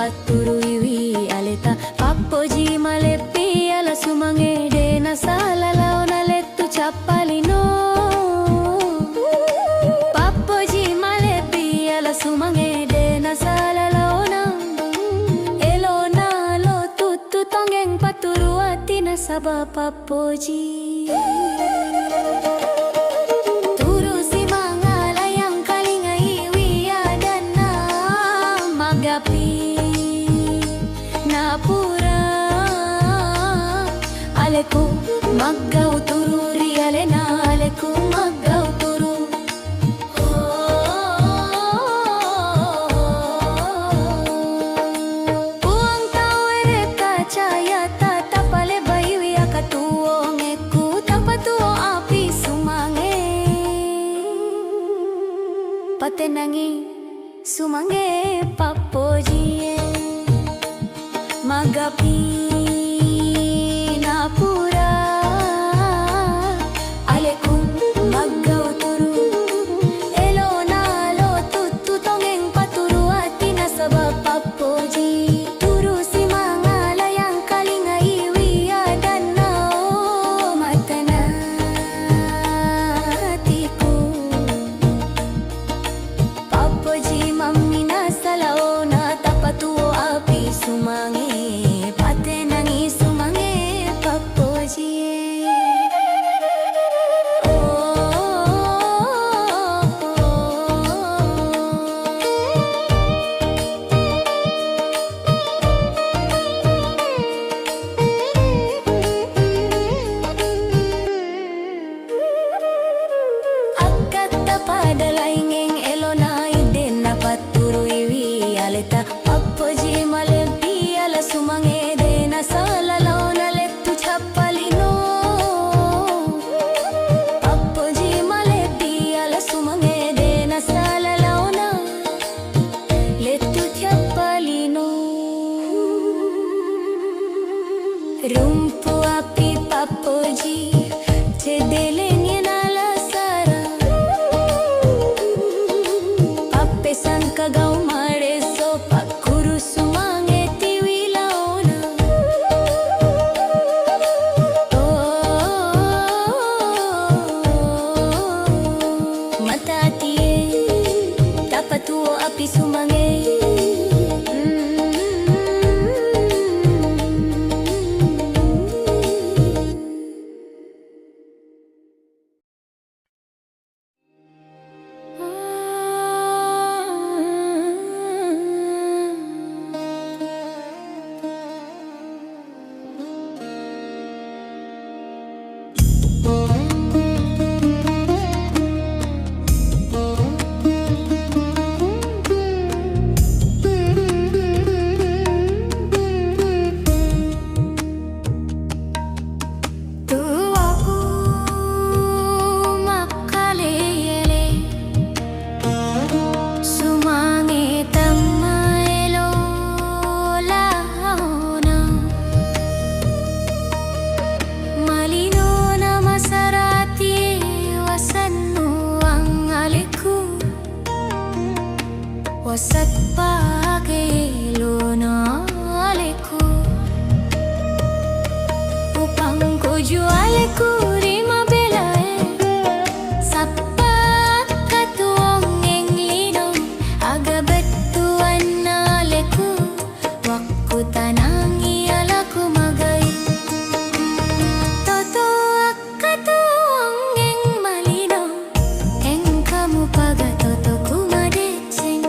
paturu iwi aleta pappoji maleppi ala sumange dena sala laona lettu chappalino pappoji maleppi ala sumange dena sala laona elona lo tuttu tongeng paturu atina saba pappoji Aleku maggau tururi alena aleku maggau turu Uang tau ereka caya tata pale bayu ya katuong eku tapatuo api sumange patenangi sumange pappoji magapi pura aleku maggau turu elona lo tuttu tongeng paturu atina sabab pappoji turu si mangala yang kalinga iwi adana matana hatiku pappoji mammina salaona tapatuo api sumange patenangi sumange pappoji maleppi ala sumange dena sala laona lettu chappalino pappoji maleppi ala sumange dena sala laona lettu chappalino rumpu api pappoji cedele nyenala sara pappe sangka gau mare pakuru sumange tiwi laona mata tie tapatuo api sumange wasat pake lona aleku upang ko jualeku rima belae sapat katuong englino aga betuan aleku wakku tanangi alaku magai toto katuong eng malino eng kamu paga toto kumadeceng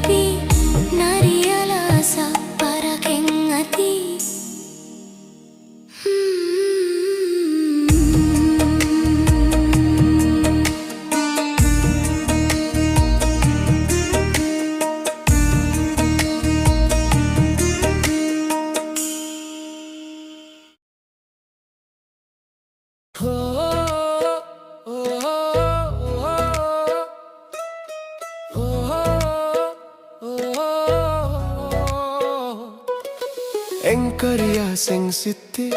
tapi nariala asa para keng ati. Engkaria sing siti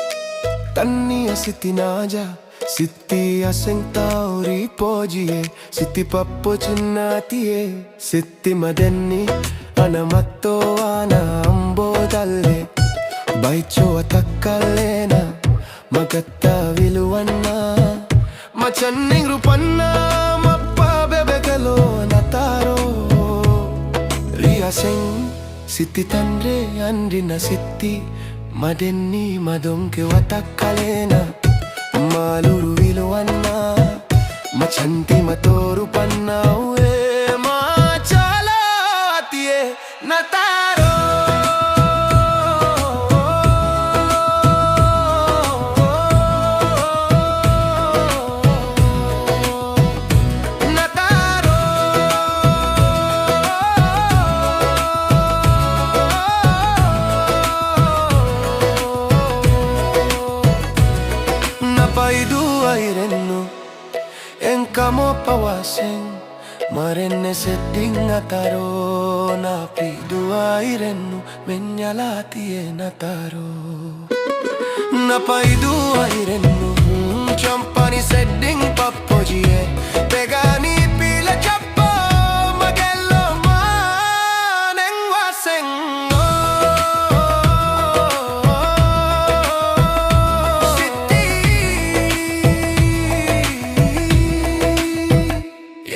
tania siti naja siti aseng tauri pojie siti pappo cinnatie siti madenni anamatto ana ambo dalle baicho atakkalena magatta viluwanna machanning rupanna mappa bebegalo nataro ria sing siti tandre andina siti madenni madonke watakkalena maluru viluwanna machanti matoru panna uwe machala atie nataro Kamo pawaseng marenne sedding nataro napi dua irennu menyalati e nataro napai dua irennu champani sedding pappojie pegani pila chappo magello maneng waseng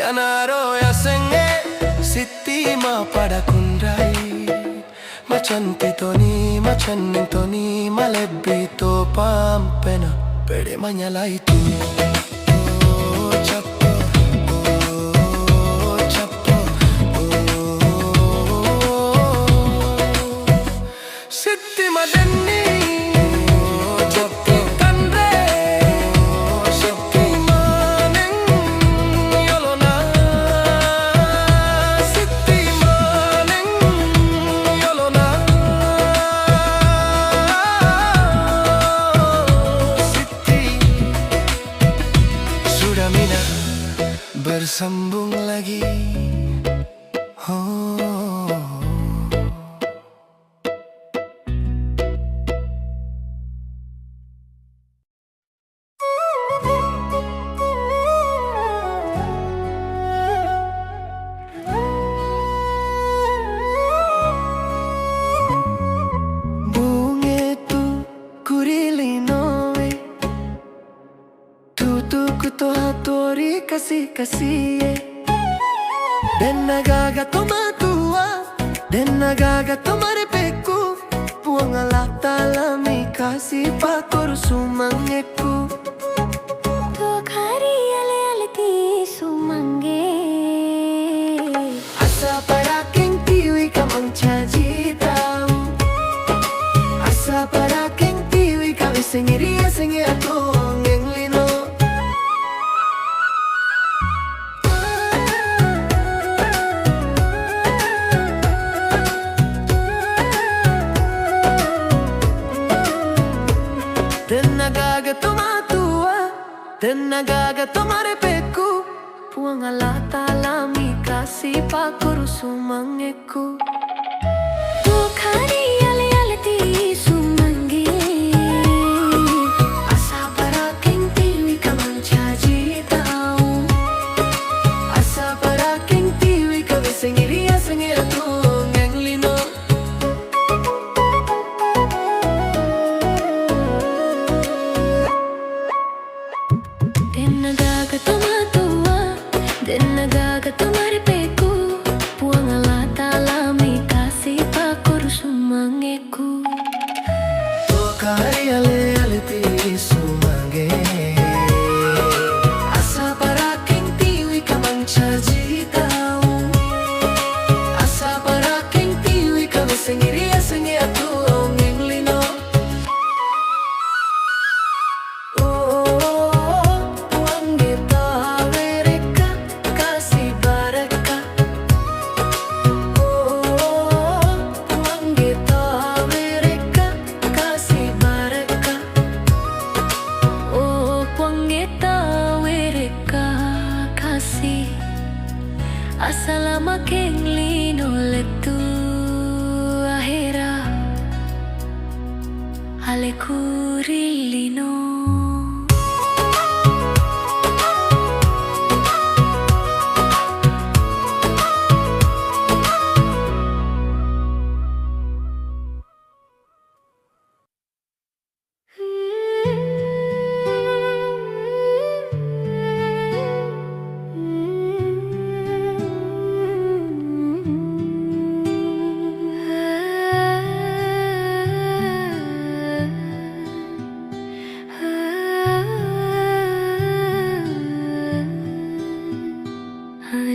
Yanaro ya senge siti ma pada kundai machanti toni machanning toni malebbi to pampena pede manyalai tu oh chappo oh chappo oh siti madenni bersambung lagi. Oh. Bungetu kurilinoe tutuku to hatori kasih dan nagagatomar tua dan nagagatomar peku puang ala talami kasih pakor sumanggeku tu kari ale ale ti sumangge asa para keng tiwi kamang caji tau asa para keng tiwi kami sengiri sengi aku dan nagagatomar peku puang ala talami kasih pakor sumanggeku tu kari ale ale ti sumangge asa para keng tiwi kamang caji tau asa para keng tiwi kami sengiri sengi aku ngeng lino dan nagagatomar peku puang ala talami kasih pakor sumanggeku tu kari ale ale ti sumangge asa para keng tiwi kamang caji tau asa sendiri sendiri atuh ngenglino. Oh, uang kita mereka kasih baraka. Oh, uang kita mereka kasih baraka. Oh, puangeta wereka kasih asalama keng lino letu ahera ale kurilino.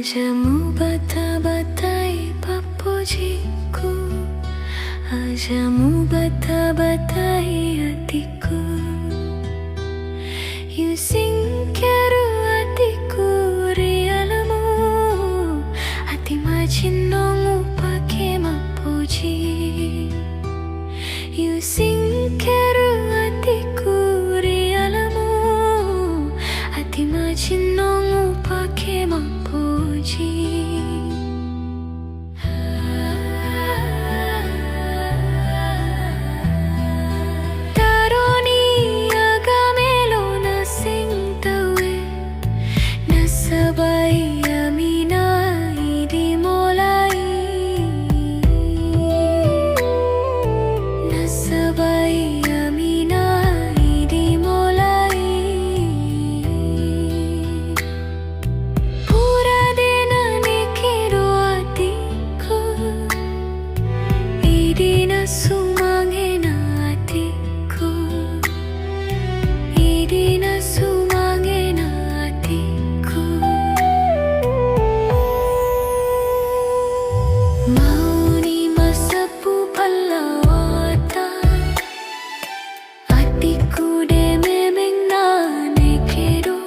Ajamu bata-batai papujiku, ajamu bata-batai hatiku. You singkeru hatiku rialamu, hati machinongu pake mapuji. You singkeru hatiku rialamu, hati machinongu pake mapuji. Taroni agamelo na singtawe nasabay amina idi molai nasabay amina idi molai. Sumangena hatiku, idina sumangena hatiku. Mau ni masapu palawata, hatiku de memeng na nekedo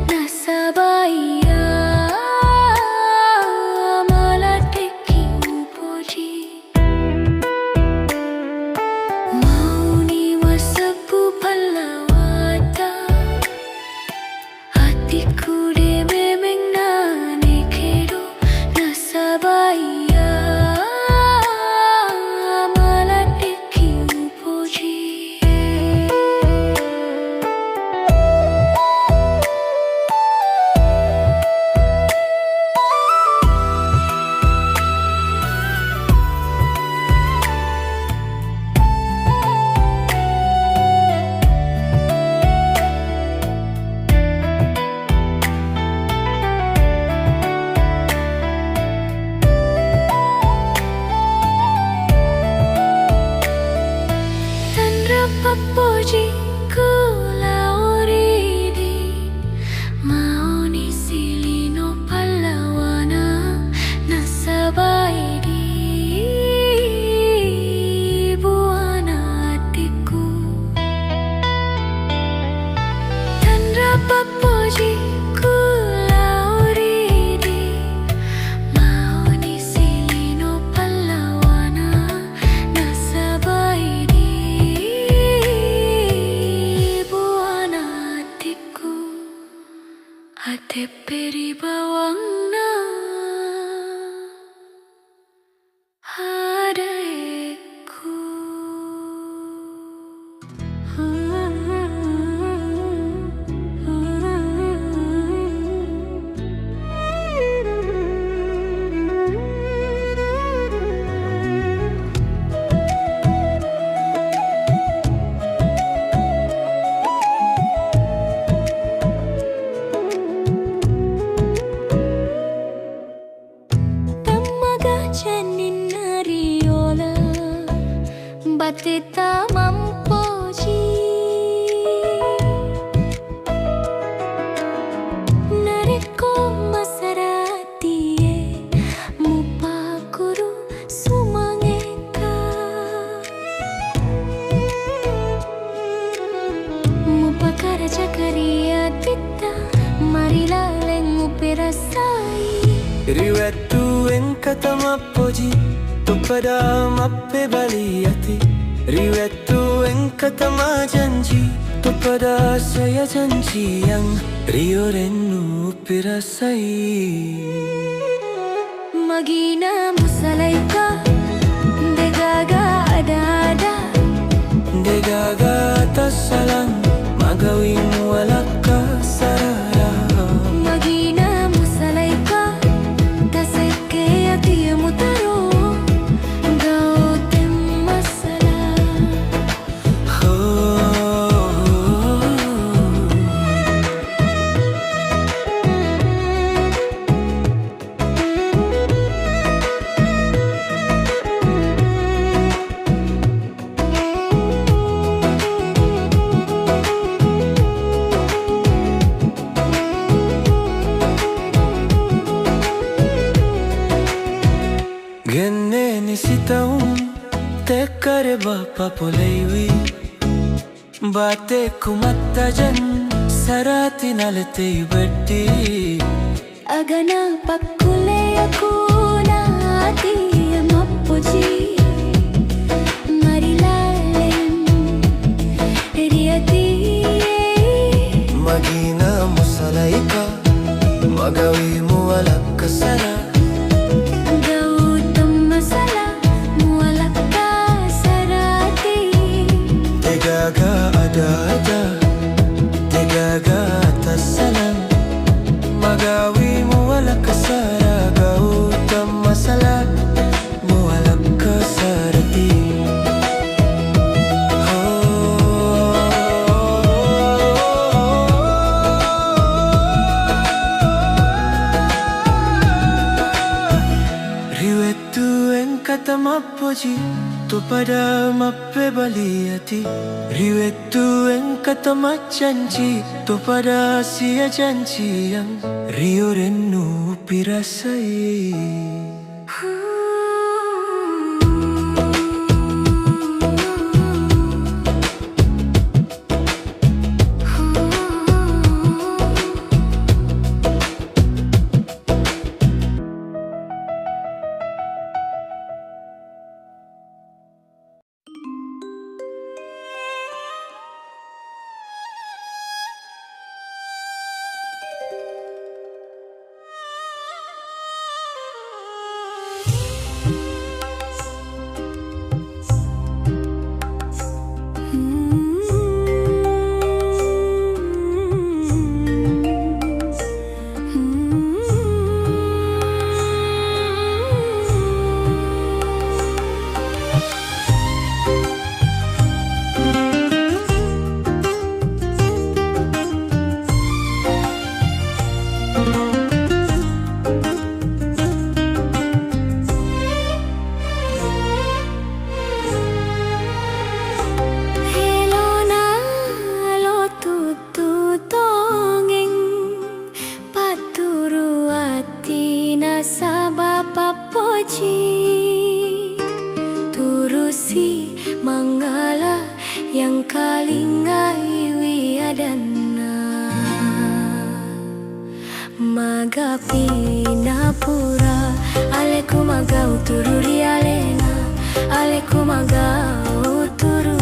nasabaya malateki upoji. Hatiku de memeng na nekedo nasabaya malateki upoji. Papujiku lauridi, mau ni silino palawana nasabaidi buana hatiku. Tandra papujiku lauridi, mau ni silino palawana nasabaidi ate peri bawangna adaiku. Batita mampoji nareko masaratie mupakuru sumangeka kata mapoji tu pada mappe baliati riwetu eng kata majanji tu pada saya janji yang rio renu pirasai magina musalaika degaga ada degaga tasalang magawin wala ka sarara magina musalaika taseke ati mutaro gautem masala Genne ni sitaun te kare bapa poleiwi bate kumatta jan sarati nalete betti agana pakule aku naati mapoji marilalen riati magina musalaika magawi mo wala kasara gautam masala mualak ka sarati degaga ada degaga tasalang magawi mo wala kasara gautam masala mo wala kasarati riwetu eng kata mapoji tu pada mappe baliati riwetu eng kata majanji tu pada sia janji yang rio renu pirasai turusi manggala yang kalingai wiadana magapi napura aleku magau tururi alena aleku magau turu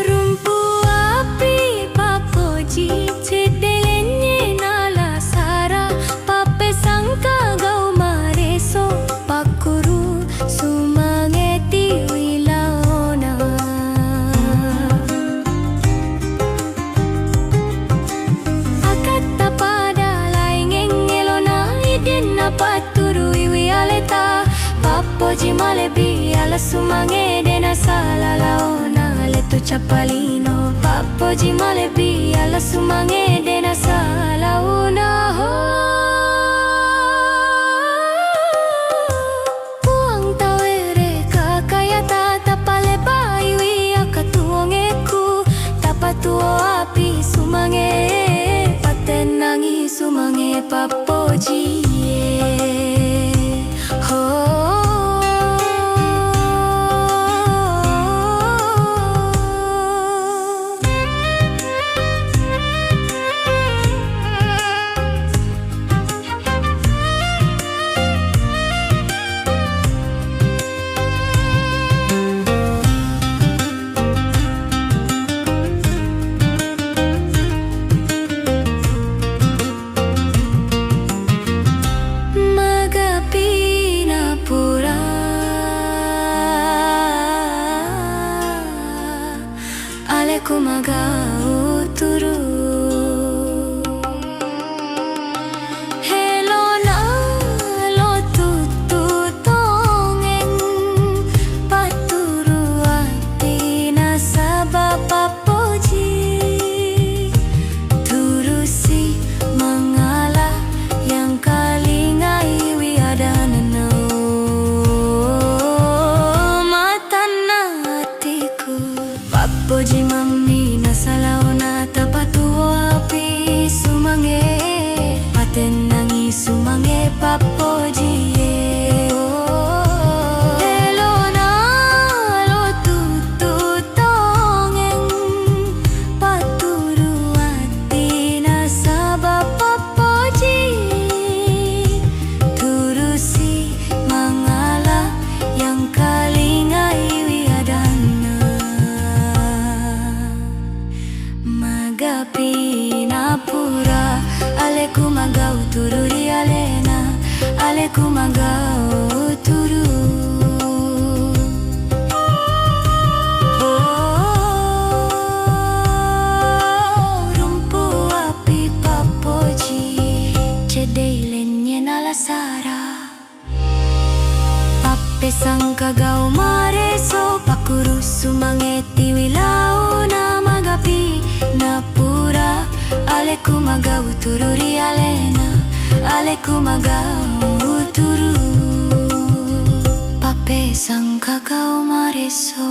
rumpu api papoji cedelenye nala sara pape sangka gau mareso pakuru sumangeti wilaona akata pada laingeng elona idena paturu iwi aleta papoji malebi ala sumange dena sala laona letu chapalino papoji malebi ala sumange dena sala una ho puang tawere kakayata tapale baiwi akatuongeku tapatuo api sumange patenangi sumange papoji kumagaw turu. Rumpu api papoji cedeilen nyenala sara. Pape sangkagaw mareso pakuru sumangeti wilau na magapi na pura. Ale kumagaw tururi alena, ale kumagaw turu. Pape sangkagaw mareso.